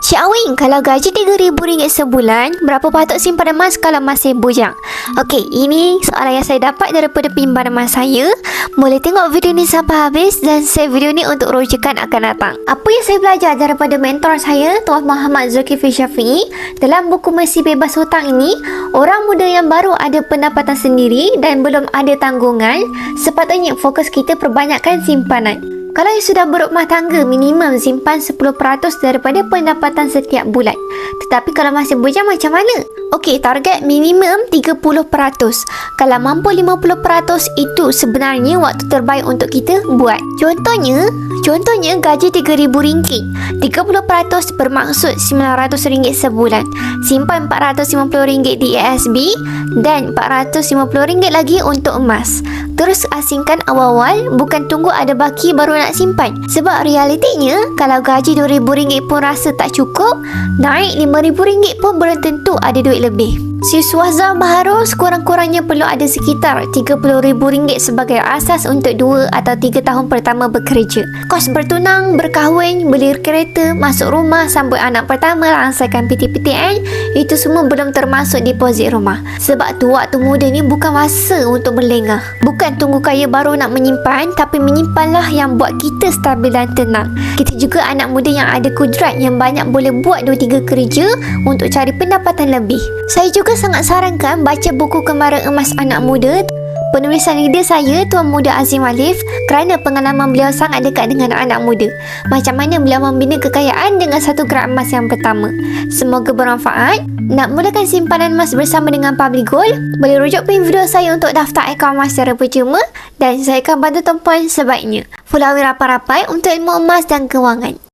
Cik Awing, kalau gaji RM3,000 sebulan, berapa patut simpan emas kalau masih bujang? Okey, ini soalan yang saya dapat daripada penyimpanan emas saya. Boleh tengok video ni sampai habis dan save video ni untuk rujukan akan datang. Apa yang saya belajar daripada mentor saya, Tuan Muhammad Zulkifli Syafiee, dalam buku Mesti Bebas Hutang ini, orang muda yang baru ada pendapatan sendiri dan belum ada tanggungan, sepatutnya fokus kita perbanyakkan simpanan. Kalau yang sudah berumah tangga, minimum simpan 10% daripada pendapatan setiap bulan. Tetapi kalau masih bujang macam mana? Okey, target minimum 30%. Kalau mampu 50%, itu sebenarnya waktu terbaik untuk kita buat. Contohnya gaji RM3,000. 30% bermaksud RM900 sebulan. Simpan RM450 di ASB dan RM450 lagi untuk emas. Terus asingkan awal-awal, bukan tunggu ada baki baru nak simpan. Sebab realitinya, kalau gaji RM2,000 pun rasa tak cukup, naik RM5,000 pun belum tentu ada duit lebih. Siswa Zam Baharu sekurang-kurangnya perlu ada sekitar RM30,000 sebagai asas untuk 2 atau 3 tahun pertama bekerja. Kos bertunang, berkahwin, beli kereta, masuk rumah, sambut anak pertama, langsaikan PTPTN, itu semua belum termasuk deposit rumah. Sebab tu waktu muda ni bukan masa untuk berlengah. Bukan tunggu kaya baru nak menyimpan, tapi menyimpanlah yang buat kita stabil dan tenang. Kita juga anak muda yang ada kudrat yang banyak boleh buat 2-3 kerja untuk cari pendapatan lebih. Saya juga sangat sarankan baca buku Kembaran Emas Anak Muda. Penulisan leader saya, Tuan Muda Azim Alif, kerana pengalaman beliau sangat dekat dengan anak muda. Macam mana beliau membina kekayaan dengan 1 gram emas yang pertama. Semoga bermanfaat. Nak mulakan simpanan emas bersama dengan Public Gold? Boleh rujuk pin video saya untuk daftar akaun emas secara percuma dan saya akan bantu tumpuan sebaiknya. Follow rapat-rapat untuk ilmu emas dan kewangan.